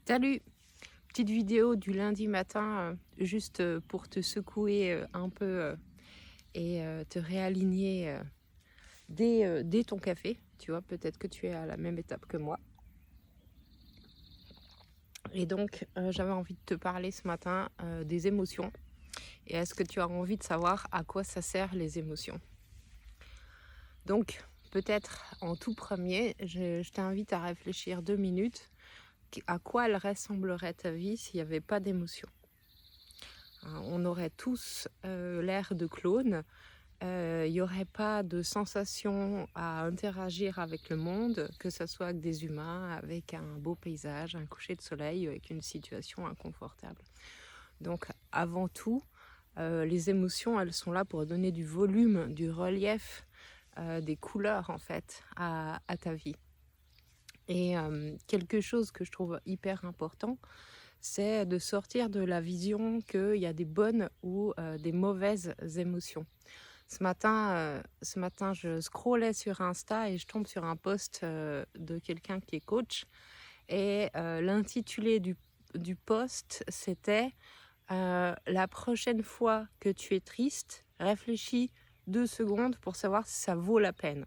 Salut! Petite vidéo du lundi matin, juste pour te secouer un peu et te réaligner dès ton café. Tu vois, peut-être que tu es à la même étape que moi. Et donc, j'avais envie de te parler ce matin des émotions. Et est-ce que tu as envie de savoir à quoi ça sert les émotions? Donc, peut-être en tout premier, je t'invite à réfléchir 2 minutes. À quoi elle ressemblerait ta vie s'il n'y avait pas d'émotions? On aurait tous l'air de clones. Il n'y aurait pas de sensation à interagir avec le monde, que ce soit avec des humains, avec un beau paysage, un coucher de soleil, avec une situation inconfortable. Donc avant tout, les émotions, elles sont là pour donner du volume, du relief, des couleurs en fait à ta vie. Et quelque chose que je trouve hyper important, c'est de sortir de la vision qu'il y a des bonnes ou des mauvaises émotions. Ce matin, je scrollais sur Insta et je tombe sur un post de quelqu'un qui est coach. Et l'intitulé du post, c'était la prochaine fois que tu es triste, réfléchis 2 secondes pour savoir si ça vaut la peine.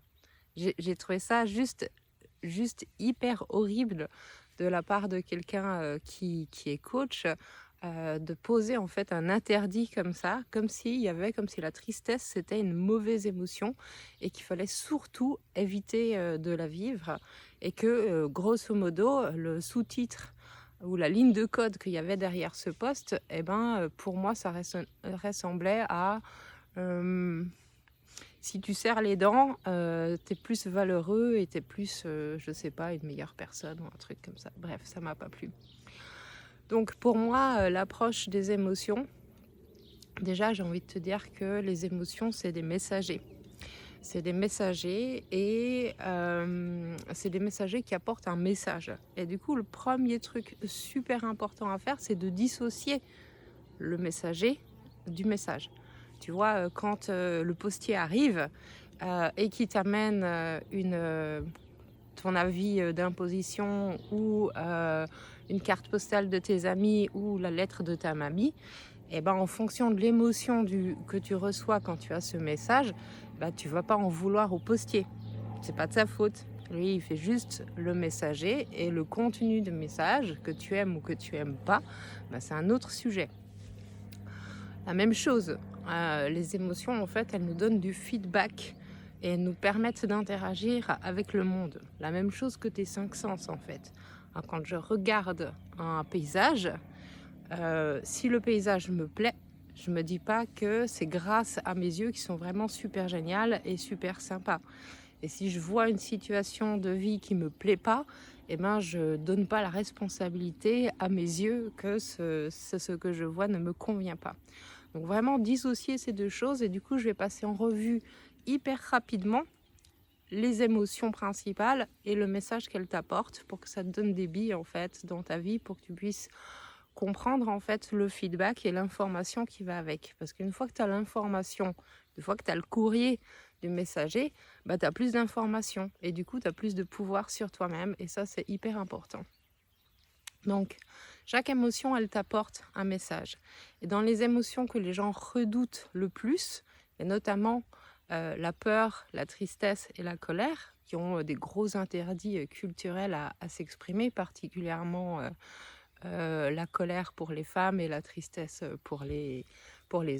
J'ai trouvé ça juste hyper horrible de la part de quelqu'un qui est coach, de poser en fait un interdit comme ça, comme si la tristesse c'était une mauvaise émotion et qu'il fallait surtout éviter de la vivre, et que grosso modo le sous-titre ou la ligne de code qu'il y avait derrière ce post, pour moi ça ressemblait à si tu serres les dents, t'es plus valeureux et t'es plus, je sais pas, une meilleure personne ou un truc comme ça. Bref, ça m'a pas plu. Donc pour moi, l'approche des émotions, déjà j'ai envie de te dire que les émotions, c'est des messagers. C'est des messagers et c'est des messagers qui apportent un message. Et du coup, le premier truc super important à faire, c'est de dissocier le messager du message. Tu vois, quand le postier arrive et qui t'amène ton avis d'imposition ou une carte postale de tes amis ou la lettre de ta mamie, et en fonction de l'émotion que tu reçois quand tu as ce message, tu vas pas en vouloir au postier. C'est pas de sa faute. Lui, il fait juste le messager, et le contenu du message, que tu aimes ou que tu aimes pas, c'est un autre sujet. La même chose, les émotions, en fait, elles nous donnent du feedback et nous permettent d'interagir avec le monde. La même chose que tes 5 sens, en fait. Quand je regarde un paysage, si le paysage me plaît, je me dis pas que c'est grâce à mes yeux qui sont vraiment super géniales et super sympas. Et si je vois une situation de vie qui me plaît pas, je donne pas la responsabilité à mes yeux que ce que je vois ne me convient pas. Donc vraiment dissocier ces deux choses, et du coup je vais passer en revue hyper rapidement les émotions principales et le message qu'elles t'apportent pour que ça te donne des billes en fait dans ta vie, pour que tu puisses comprendre en fait le feedback et l'information qui va avec. Parce qu'une fois que tu as l'information, une fois que tu as le courrier du messager, tu as plus d'informations et du coup tu as plus de pouvoir sur toi-même, et ça c'est hyper important. Donc, chaque émotion, elle t'apporte un message. Et dans les émotions que les gens redoutent le plus, et notamment la peur, la tristesse et la colère, qui ont des gros interdits culturels à s'exprimer, particulièrement la colère pour les femmes et la tristesse pour les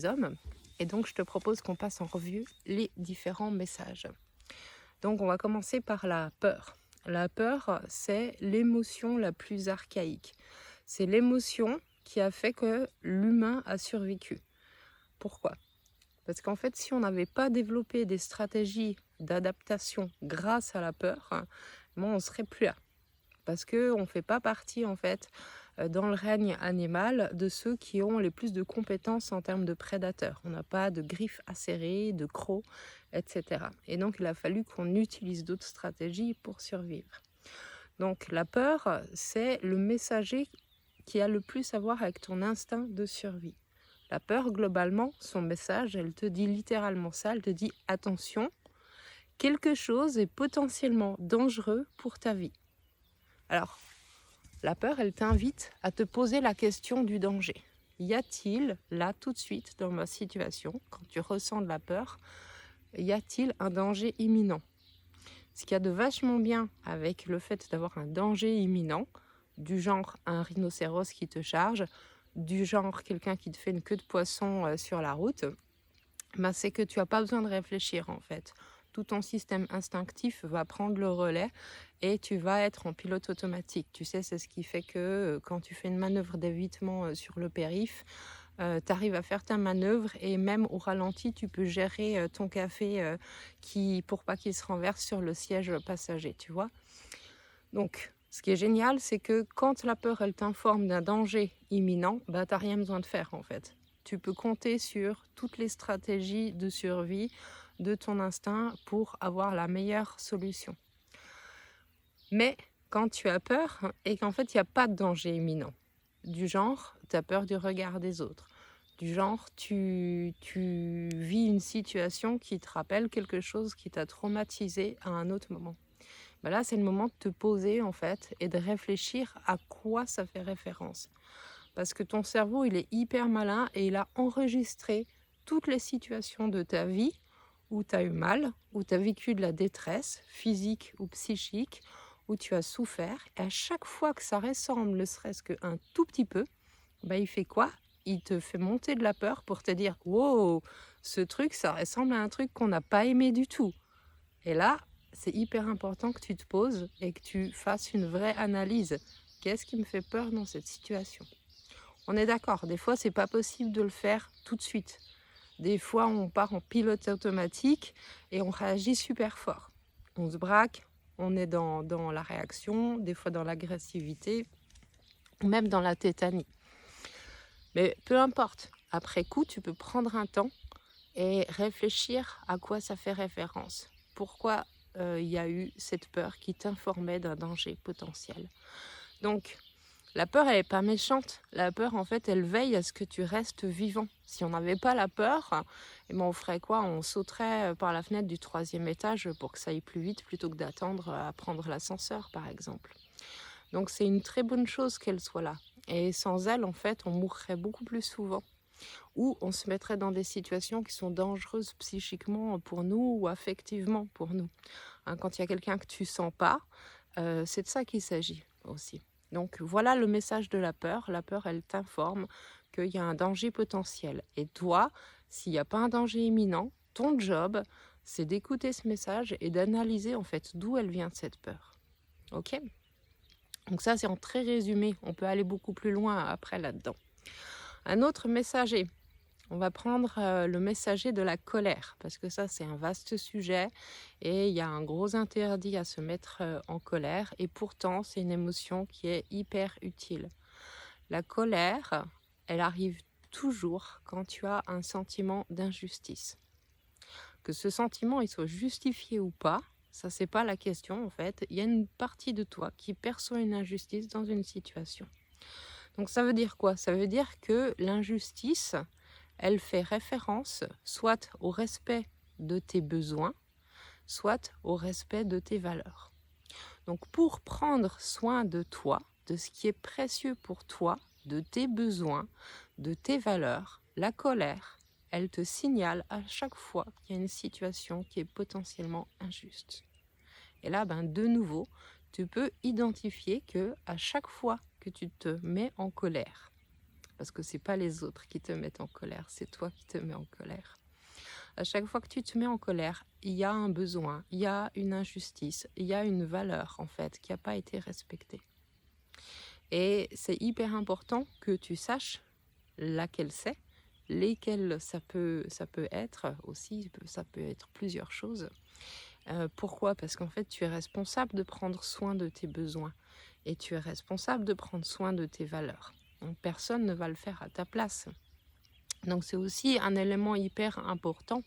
hommes. Et donc, je te propose qu'on passe en revue les différents messages. Donc, on va commencer par la peur. La peur, c'est l'émotion la plus archaïque. C'est l'émotion qui a fait que l'humain a survécu. Pourquoi ? Parce qu'en fait, si on n'avait pas développé des stratégies d'adaptation grâce à la peur, on ne serait plus là. Parce qu'on ne fait pas partie, en fait, dans le règne animal, de ceux qui ont les plus de compétences en termes de prédateurs. On n'a pas de griffes acérées, de crocs, etc. Et donc, il a fallu qu'on utilise d'autres stratégies pour survivre. Donc, la peur, c'est le messager qui a le plus à voir avec ton instinct de survie. La peur, globalement, son message, elle te dit littéralement ça, elle te dit « Attention, quelque chose est potentiellement dangereux pour ta vie ». Alors, La peur, elle t'invite à te poser la question du danger. Y a-t-il, là, tout de suite, dans ma situation, quand tu ressens de la peur, y a-t-il un danger imminent? Ce qu'il y a de vachement bien avec le fait d'avoir un danger imminent, du genre un rhinocéros qui te charge, du genre quelqu'un qui te fait une queue de poisson sur la route, ben c'est que tu n'as pas besoin de réfléchir en fait. Tout ton système instinctif va prendre le relais et tu vas être en pilote automatique. Tu sais, c'est ce qui fait que quand tu fais une manœuvre d'évitement sur le périph', tu arrives à faire ta manœuvre et même au ralenti, tu peux gérer ton café pour pas qu'il se renverse sur le siège passager, tu vois. Donc, ce qui est génial, c'est que quand la peur, elle t'informe d'un danger imminent, bah, tu n'as rien besoin de faire en fait. Tu peux compter sur toutes les stratégies de survie de ton instinct pour avoir la meilleure solution. Mais quand tu as peur et qu'en fait, il n'y a pas de danger imminent, du genre, tu as peur du regard des autres, du genre, tu vis une situation qui te rappelle quelque chose qui t'a traumatisé à un autre moment. Ben là, c'est le moment de te poser en fait et de réfléchir à quoi ça fait référence. Parce que ton cerveau, il est hyper malin et il a enregistré toutes les situations de ta vie où tu as eu mal, où tu as vécu de la détresse physique ou psychique, où tu as souffert. Et à chaque fois que ça ressemble, ne serait-ce qu'un tout petit peu, ben il fait quoi? Il te fait monter de la peur pour te dire « Wow, ce truc, ça ressemble à un truc qu'on n'a pas aimé du tout. » Et là, c'est hyper important que tu te poses et que tu fasses une vraie analyse. Qu'est-ce qui me fait peur dans cette situation? On est d'accord, des fois, c'est pas possible de le faire tout de suite. Des fois, on part en pilote automatique et on réagit super fort. On se braque, on est dans la réaction, des fois dans l'agressivité, ou même dans la tétanie. Mais peu importe, après coup, tu peux prendre un temps et réfléchir à quoi ça fait référence. Pourquoi il y a eu cette peur qui t'informait d'un danger potentiel. Donc, la peur, elle n'est pas méchante. La peur, en fait, elle veille à ce que tu restes vivant. Si on n'avait pas la peur, eh ben, on ferait quoi? On sauterait par la fenêtre du 3e étage pour que ça aille plus vite plutôt que d'attendre à prendre l'ascenseur, par exemple. Donc, c'est une très bonne chose qu'elle soit là. Et sans elle, en fait, on mourrait beaucoup plus souvent. Ou on se mettrait dans des situations qui sont dangereuses psychiquement pour nous ou affectivement pour nous. Quand il y a quelqu'un que tu sens pas, c'est de ça qu'il s'agit aussi. Donc voilà le message de la peur. La peur, elle t'informe qu'il y a un danger potentiel. Et toi, s'il n'y a pas un danger imminent, ton job, c'est d'écouter ce message et d'analyser en fait d'où elle vient cette peur. Ok? Donc ça, c'est en très résumé. On peut aller beaucoup plus loin après là-dedans. Un autre messager. On va prendre le messager de la colère, parce que ça, c'est un vaste sujet et il y a un gros interdit à se mettre en colère. Et pourtant, c'est une émotion qui est hyper utile. La colère, elle arrive toujours quand tu as un sentiment d'injustice. Que ce sentiment, il soit justifié ou pas, ça, c'est pas la question en fait. Il y a une partie de toi qui perçoit une injustice dans une situation. Donc ça veut dire quoi? Ça veut dire que l'injustice, elle fait référence soit au respect de tes besoins, soit au respect de tes valeurs. Donc pour prendre soin de toi, de ce qui est précieux pour toi, de tes besoins, de tes valeurs, la colère, elle te signale à chaque fois qu'il y a une situation qui est potentiellement injuste. Et là, de nouveau, tu peux identifier que à chaque fois que tu te mets en colère, parce que c'est pas les autres qui te mettent en colère, c'est toi qui te mets en colère. À chaque fois que tu te mets en colère, il y a un besoin, il y a une injustice, il y a une valeur en fait qui n'a pas été respectée. Et c'est hyper important que tu saches laquelle c'est, lesquelles ça peut être aussi, ça peut être plusieurs choses. Pourquoi? Parce qu'en fait, tu es responsable de prendre soin de tes besoins et tu es responsable de prendre soin de tes valeurs. Donc, personne ne va le faire à ta place. Donc c'est aussi un élément hyper important.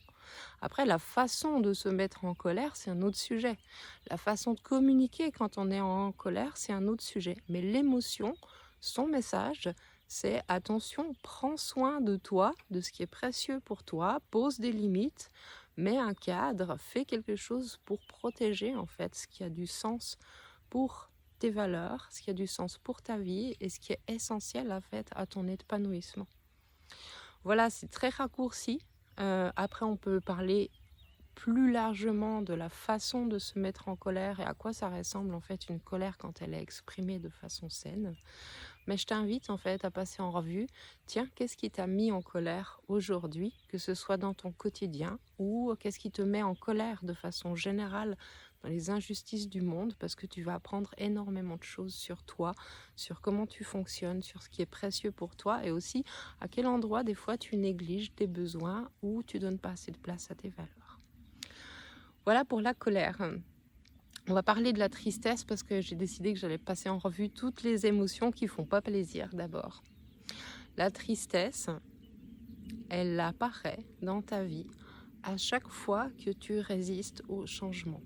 Après, la façon de se mettre en colère, c'est un autre sujet. La façon de communiquer quand on est en colère, c'est un autre sujet. Mais l'émotion, son message, c'est attention, prends soin de toi, de ce qui est précieux pour toi, pose des limites, mets un cadre, fais quelque chose pour protéger en fait ce qui a du sens pour tes valeurs, ce qui a du sens pour ta vie et ce qui est essentiel en fait à ton épanouissement. Voilà, c'est très raccourci. Après, on peut parler plus largement de la façon de se mettre en colère et à quoi ça ressemble en fait une colère quand elle est exprimée de façon saine. Mais je t'invite en fait à passer en revue, tiens, qu'est-ce qui t'a mis en colère aujourd'hui, que ce soit dans ton quotidien ou qu'est-ce qui te met en colère de façon générale dans les injustices du monde, parce que tu vas apprendre énormément de choses sur toi, sur comment tu fonctionnes, sur ce qui est précieux pour toi et aussi à quel endroit des fois tu négliges tes besoins ou tu donnes pas assez de place à tes valeurs. Voilà pour la colère. On va parler de la tristesse parce que j'ai décidé que j'allais passer en revue toutes les émotions qui font pas plaisir d'abord. La tristesse, elle apparaît dans ta vie à chaque fois que tu résistes au changement.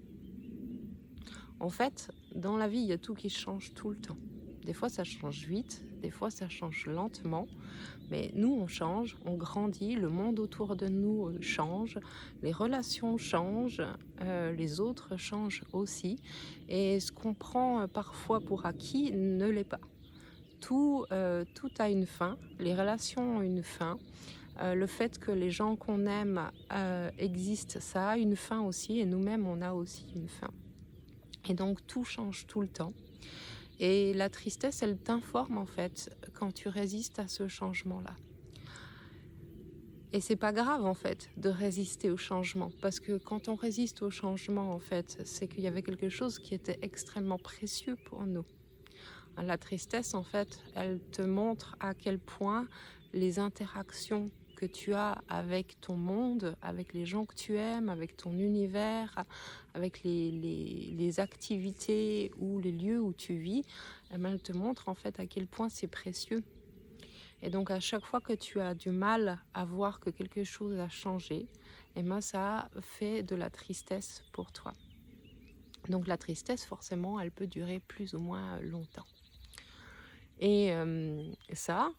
En fait, dans la vie, il y a tout qui change tout le temps. Des fois, ça change vite, des fois, ça change lentement. Mais nous, on change, on grandit, le monde autour de nous change, les relations changent, les autres changent aussi. Et ce qu'on prend parfois pour acquis ne l'est pas. Tout a une fin, les relations ont une fin. Le fait que les gens qu'on aime existent, ça a une fin aussi, et nous-mêmes, on a aussi une fin. Et donc, tout change tout le temps. Et la tristesse, elle t'informe en fait quand tu résistes à ce changement-là. Et c'est pas grave en fait de résister au changement, parce que quand on résiste au changement en fait, c'est qu'il y avait quelque chose qui était extrêmement précieux pour nous. La tristesse en fait, elle te montre à quel point les interactions que tu as avec ton monde, avec les gens que tu aimes, avec ton univers, avec les activités ou les lieux où tu vis, elle te montre en fait à quel point c'est précieux. Et donc à chaque fois que tu as du mal à voir que quelque chose a changé, et ben ça fait de la tristesse pour toi. Donc la tristesse, forcément, elle peut durer plus ou moins longtemps. Et ça,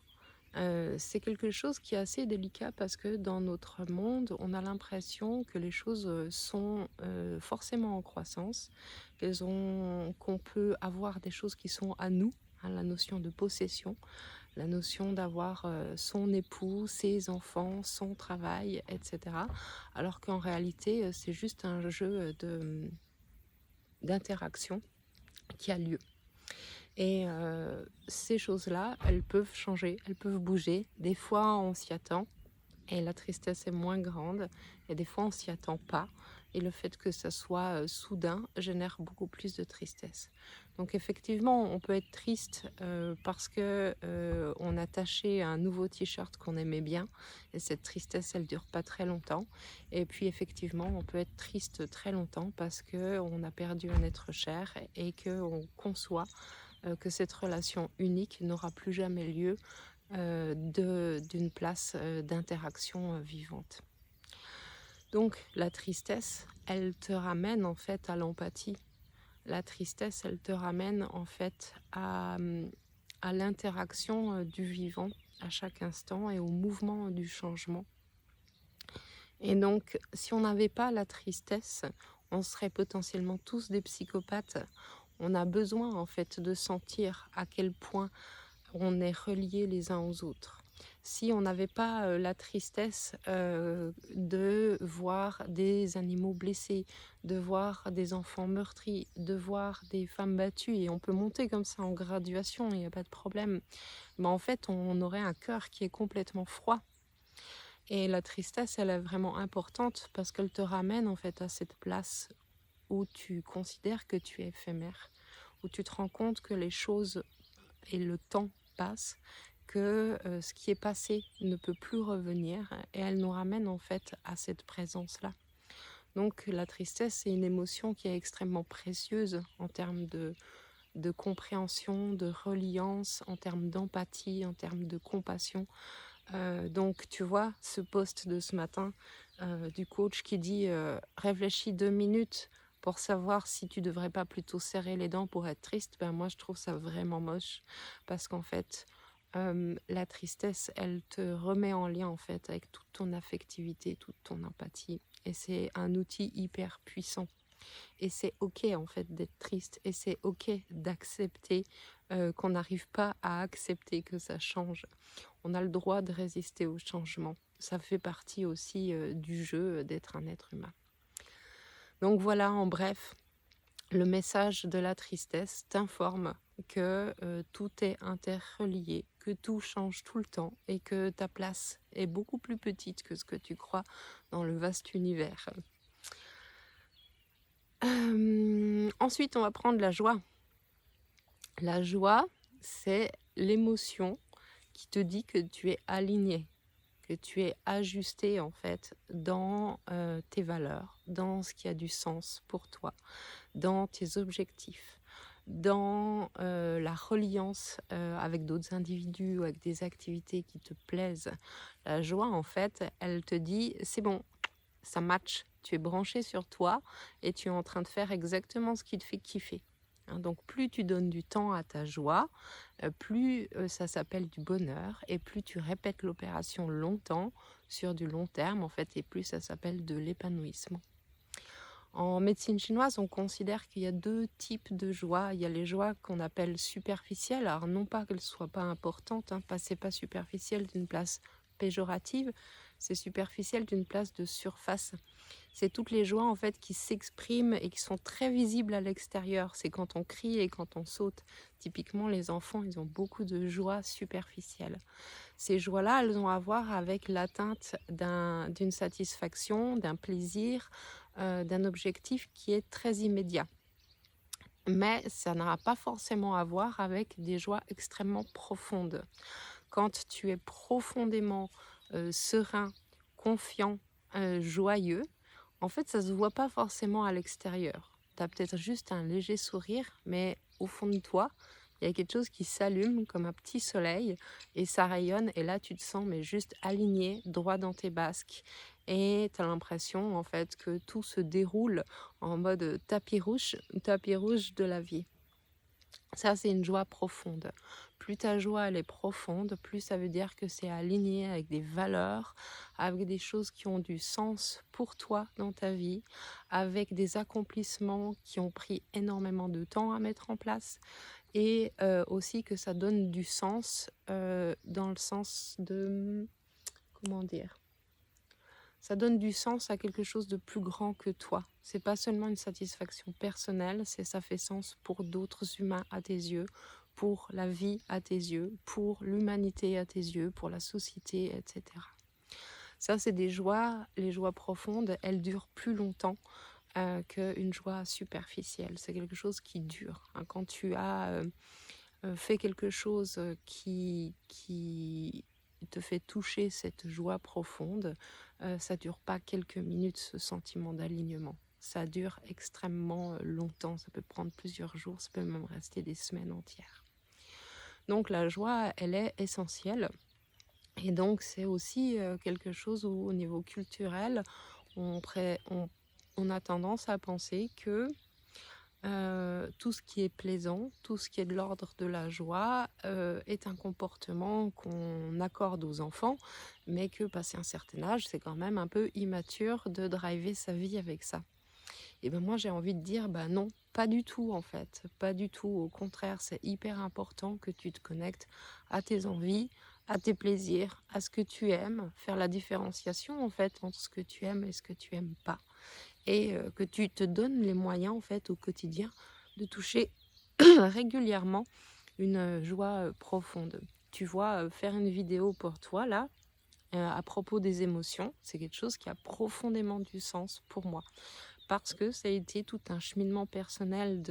c'est quelque chose qui est assez délicat parce que dans notre monde, on a l'impression que les choses sont forcément en croissance, qu'on peut avoir des choses qui sont à nous, hein, la notion de possession, la notion d'avoir son époux, ses enfants, son travail, etc. Alors qu'en réalité, c'est juste un jeu d'interaction qui a lieu. Et ces choses-là, elles peuvent changer, elles peuvent bouger. Des fois, on s'y attend et la tristesse est moins grande. Et des fois, on s'y attend pas. Et le fait que ça soit soudain génère beaucoup plus de tristesse. Donc effectivement, on peut être triste parce que on a taché un nouveau t-shirt qu'on aimait bien. Et cette tristesse, elle dure pas très longtemps. Et puis effectivement, on peut être triste très longtemps parce qu'on a perdu un être cher et qu'on conçoit que cette relation unique n'aura plus jamais lieu d'une place d'interaction vivante. Donc la tristesse, elle te ramène en fait à l'empathie. La tristesse, elle te ramène en fait à l'interaction du vivant à chaque instant et au mouvement du changement. Et donc, si on n'avait pas la tristesse, on serait potentiellement tous des psychopathes. On a besoin en fait de sentir à quel point on est reliés les uns aux autres. Si on n'avait pas la tristesse de voir des animaux blessés, de voir des enfants meurtris, de voir des femmes battues, et on peut monter comme ça en graduation, il n'y a pas de problème, mais en fait on aurait un cœur qui est complètement froid. Et la tristesse, elle est vraiment importante parce qu'elle te ramène en fait à cette place où tu considères que tu es éphémère, où tu te rends compte que les choses et le temps passent, que ce qui est passé ne peut plus revenir, et elle nous ramène en fait à cette présence-là. Donc la tristesse, c'est une émotion qui est extrêmement précieuse en termes de compréhension, de reliance, en termes d'empathie, en termes de compassion. Donc tu vois, ce post de ce matin du coach qui dit réfléchis 2 minutes pour savoir si tu devrais pas plutôt serrer les dents pour être triste, ben moi je trouve ça vraiment moche, parce qu'en fait la tristesse, elle te remet en lien en fait avec toute ton affectivité, toute ton empathie, et c'est un outil hyper puissant. Et c'est ok en fait d'être triste. Et c'est ok d'accepter qu'on n'arrive pas à accepter que ça change. On a le droit de résister au changement. Ça fait partie aussi du jeu d'être un être humain. Donc voilà, en bref, le message de la tristesse t'informe que tout est interrelié, que tout change tout le temps et que ta place est beaucoup plus petite que ce que tu crois dans le vaste univers. Ensuite, on va prendre la joie. La joie, c'est l'émotion qui te dit que tu es aligné, que tu es ajusté en fait dans tes valeurs, dans ce qui a du sens pour toi, dans tes objectifs, dans la reliance avec d'autres individus ou avec des activités qui te plaisent. La joie, en fait, elle te dit, c'est bon, ça match, tu es branché sur toi et tu es en train de faire exactement ce qui te fait kiffer. Donc plus tu donnes du temps à ta joie, plus ça s'appelle du bonheur et plus tu répètes l'opération longtemps, sur du long terme en fait, et plus ça s'appelle de l'épanouissement. En médecine chinoise, on considère qu'il y a 2 types de joie. Il y a les joies qu'on appelle superficielles. Alors non pas qu'elles ne soient pas importantes, c'est pas superficiel d'une place péjorative, c'est superficiel d'une place de surface. C'est toutes les joies en fait qui s'expriment et qui sont très visibles à l'extérieur. C'est quand on crie et quand on saute. Typiquement, les enfants, ils ont beaucoup de joie superficielle. Ces joies-là, elles ont à voir avec l'atteinte d'une satisfaction, d'un plaisir, d'un objectif qui est très immédiat. Mais ça n'aura pas forcément à voir avec des joies extrêmement profondes. Quand tu es profondément serein, confiant, joyeux, en fait, ça ne se voit pas forcément à l'extérieur. Tu as peut-être juste un léger sourire, mais au fond de toi, il y a quelque chose qui s'allume comme un petit soleil et ça rayonne. Et là, tu te sens mais juste aligné, droit dans tes basques. Et tu as l'impression en fait que tout se déroule en mode tapis rouge de la vie. Ça, c'est une joie profonde. Plus ta joie elle est profonde, plus ça veut dire que c'est aligné avec des valeurs, avec des choses qui ont du sens pour toi dans ta vie, avec des accomplissements qui ont pris énormément de temps à mettre en place et aussi que ça donne du sens dans le sens de... Comment dire ? Ça donne du sens à quelque chose de plus grand que toi. C'est pas seulement une satisfaction personnelle, ça fait sens pour d'autres humains à tes yeux, pour la vie à tes yeux, pour l'humanité à tes yeux, pour la société, etc. Ça, c'est des joies, les joies profondes, elles durent plus longtemps qu'une joie superficielle. C'est quelque chose qui dure. Quand tu as fait quelque chose qui te fait toucher cette joie profonde, ça dure pas quelques minutes, ce sentiment d'alignement. Ça dure extrêmement longtemps, ça peut prendre plusieurs jours, ça peut même rester des semaines entières. Donc la joie, elle est essentielle. Et donc c'est aussi quelque chose où au niveau culturel, on a tendance à penser que tout ce qui est plaisant, tout ce qui est de l'ordre de la joie est un comportement qu'on accorde aux enfants, mais que passé un certain âge, c'est quand même un peu immature de driver sa vie avec ça. Et ben moi j'ai envie de dire non, pas du tout en fait, pas du tout. Au contraire, c'est hyper important que tu te connectes à tes envies, à tes plaisirs, à ce que tu aimes, faire la différenciation en fait entre ce que tu aimes et ce que tu aimes pas. Et que tu te donnes les moyens en fait au quotidien de toucher régulièrement une joie profonde. Tu vois, faire une vidéo pour toi là, à propos des émotions, c'est quelque chose qui a profondément du sens pour moi. Parce que ça a été tout un cheminement personnel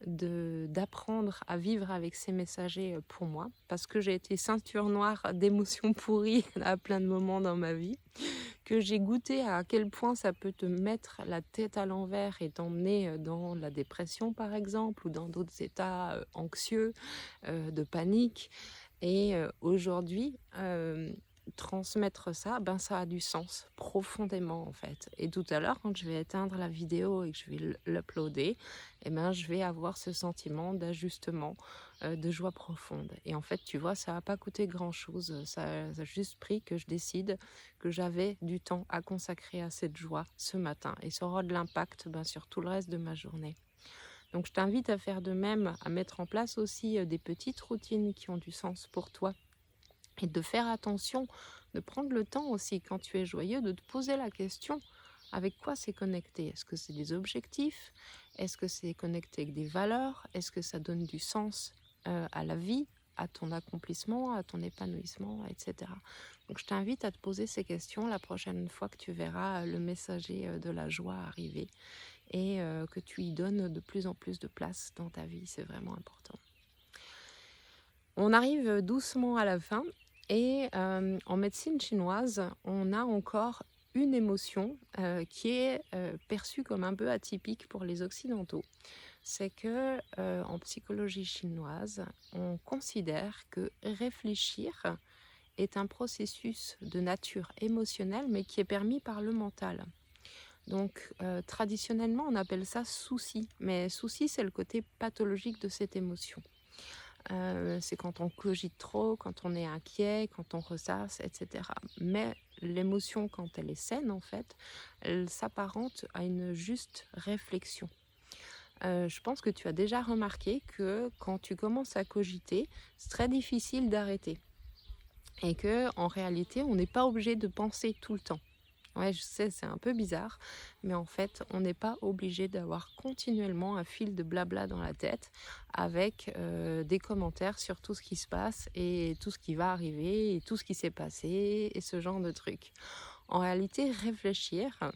d'apprendre à vivre avec ces messagers pour moi. Parce que j'ai été ceinture noire d'émotions pourries à plein de moments dans ma vie. Que j'ai goûté à quel point ça peut te mettre la tête à l'envers et t'emmener dans la dépression par exemple ou dans d'autres états anxieux, de panique. Et aujourd'hui, transmettre ça, ben ça a du sens profondément en fait. Et tout à l'heure, quand je vais éteindre la vidéo et que je vais l'uploader, eh ben, je vais avoir ce sentiment d'ajustement, de joie profonde. Et en fait, tu vois, ça n'a pas coûté grand-chose. Ça a juste pris que je décide que j'avais du temps à consacrer à cette joie ce matin. Et ça aura de l'impact ben, sur tout le reste de ma journée. Donc je t'invite à faire de même, à mettre en place aussi des petites routines qui ont du sens pour toi et de faire attention, de prendre le temps aussi quand tu es joyeux, de te poser la question avec quoi c'est connecté. Est-ce que c'est des objectifs? Est-ce que c'est connecté avec des valeurs? Est-ce que ça donne du sens à la vie, à ton accomplissement, à ton épanouissement, etc. Donc je t'invite à te poser ces questions la prochaine fois que tu verras le messager de la joie arriver et que tu y donnes de plus en plus de place dans ta vie. C'est vraiment important. On arrive doucement à la fin et en médecine chinoise, on a encore une émotion qui est perçue comme un peu atypique pour les Occidentaux. C'est que en psychologie chinoise, on considère que réfléchir est un processus de nature émotionnelle, mais qui est permis par le mental. Donc, traditionnellement, on appelle ça souci, mais souci, c'est le côté pathologique de cette émotion. C'est quand on cogite trop, quand on est inquiet, quand on ressasse, etc. Mais l'émotion, quand elle est saine, en fait, elle s'apparente à une juste réflexion. Je pense que tu as déjà remarqué que quand tu commences à cogiter, c'est très difficile d'arrêter. Et que en réalité, on n'est pas obligé de penser tout le temps. Ouais, je sais, c'est un peu bizarre, mais en fait, on n'est pas obligé d'avoir continuellement un fil de blabla dans la tête avec des commentaires sur tout ce qui se passe et tout ce qui va arriver et tout ce qui s'est passé et ce genre de trucs. En réalité, réfléchir,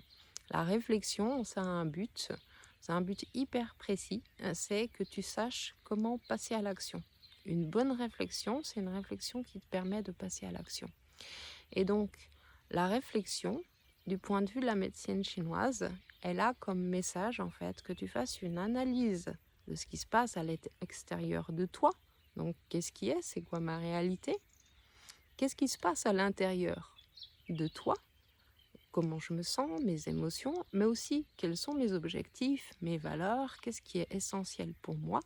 la réflexion, ça a un but, c'est un but hyper précis, c'est que tu saches comment passer à l'action. Une bonne réflexion, c'est une réflexion qui te permet de passer à l'action. Et donc, la réflexion, du point de vue de la médecine chinoise, elle a comme message en fait que tu fasses une analyse de ce qui se passe à l'extérieur de toi. Donc, qu'est-ce qui est? C'est quoi ma réalité? Qu'est-ce qui se passe à l'intérieur de toi? Comment je me sens, mes émotions, mais aussi quels sont mes objectifs, mes valeurs, qu'est-ce qui est essentiel pour moi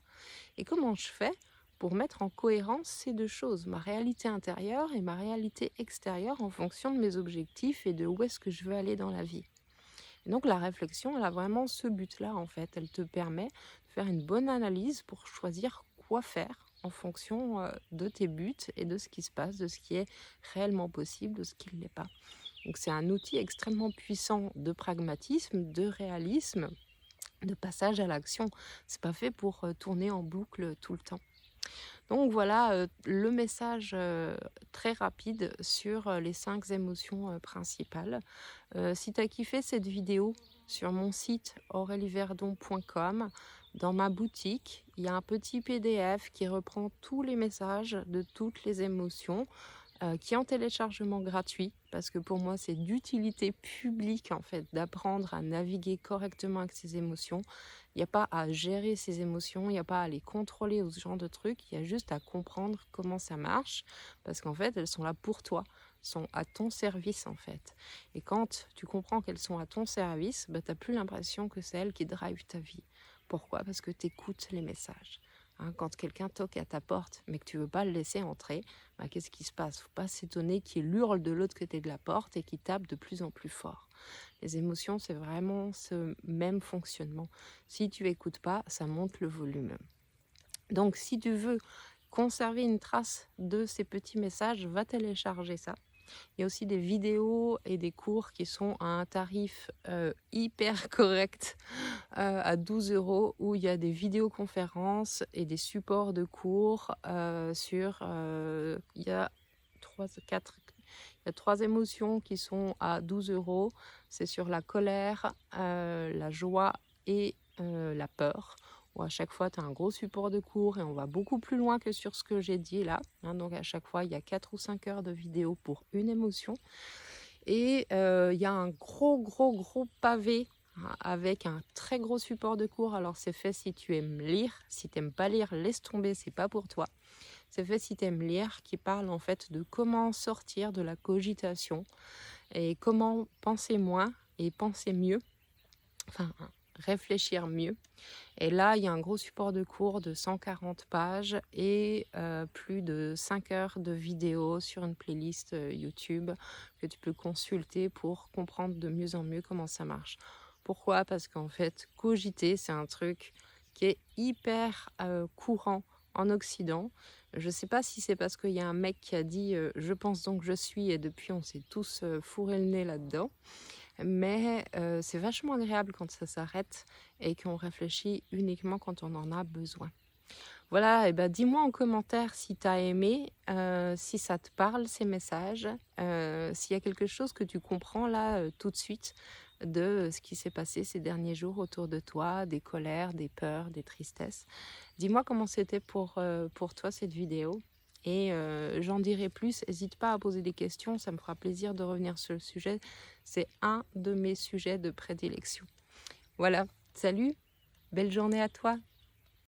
et comment je fais pour mettre en cohérence ces deux choses, ma réalité intérieure et ma réalité extérieure en fonction de mes objectifs et de où est-ce que je veux aller dans la vie. Et donc la réflexion, elle a vraiment ce but-là en fait, elle te permet de faire une bonne analyse pour choisir quoi faire en fonction de tes buts et de ce qui se passe, de ce qui est réellement possible, de ce qui ne l'est pas. Donc c'est un outil extrêmement puissant de pragmatisme, de réalisme, de passage à l'action. C'est pas fait pour tourner en boucle tout le temps. Donc voilà le message très rapide sur les 5 émotions principales. Si tu as kiffé cette vidéo, sur mon site aurelieverdon.com, dans ma boutique, il y a un petit PDF qui reprend tous les messages de toutes les émotions, qui est en téléchargement gratuit, parce que pour moi c'est d'utilité publique en fait d'apprendre à naviguer correctement avec ses émotions. Il n'y a pas à gérer ses émotions, il n'y a pas à les contrôler ou ce genre de trucs, il y a juste à comprendre comment ça marche, parce qu'en fait elles sont là pour toi, sont à ton service en fait. Et quand tu comprends qu'elles sont à ton service, bah, tu n'as plus l'impression que c'est elles qui drivent ta vie. Pourquoi? Parce que tu écoutes les messages. Quand quelqu'un toque à ta porte, mais que tu veux pas le laisser entrer, bah, qu'est-ce qui se passe? Faut pas s'étonner qu'il hurle de l'autre côté de la porte et qu'il tape de plus en plus fort. Les émotions, c'est vraiment ce même fonctionnement. Si tu écoutes pas, ça monte le volume. Donc, si tu veux conserver une trace de ces petits messages, va télécharger ça. Il y a aussi des vidéos et des cours qui sont à un tarif hyper correct, à 12 € où il y a des vidéoconférences et des supports de cours il y a 3 émotions qui sont à 12 €. C'est sur la colère, la joie et la peur. Où à chaque fois, tu as un gros support de cours et on va beaucoup plus loin que sur ce que j'ai dit là. Donc à chaque fois, il y a 4 ou 5 heures de vidéo pour une émotion. Et il y a un gros pavé avec un très gros support de cours. Alors c'est fait si tu aimes lire. Si tu n'aimes pas lire, laisse tomber, c'est pas pour toi. c'est fait si tu aimes lire, qui parle en fait de comment sortir de la cogitation et comment penser moins et penser mieux, enfin réfléchir mieux. Et là, il y a un gros support de cours de 140 pages et plus de 5 heures de vidéos sur une playlist YouTube que tu peux consulter pour comprendre de mieux en mieux comment ça marche. Pourquoi? Parce qu'en fait, cogiter, c'est un truc qui est hyper courant en Occident. Je ne sais pas si c'est parce qu'il y a un mec qui a dit je pense donc je suis, et depuis on s'est tous fourré le nez là-dedans. Mais c'est vachement agréable quand ça s'arrête et qu'on réfléchit uniquement quand on en a besoin. Voilà, et ben dis-moi en commentaire si tu as aimé, si ça te parle ces messages, s'il y a quelque chose que tu comprends là tout de suite de ce qui s'est passé ces derniers jours autour de toi, des colères, des peurs, des tristesses. Dis-moi comment c'était pour toi cette vidéo. Et j'en dirai plus, n'hésite pas à poser des questions, ça me fera plaisir de revenir sur le sujet. C'est un de mes sujets de prédilection. Voilà, salut, belle journée à toi.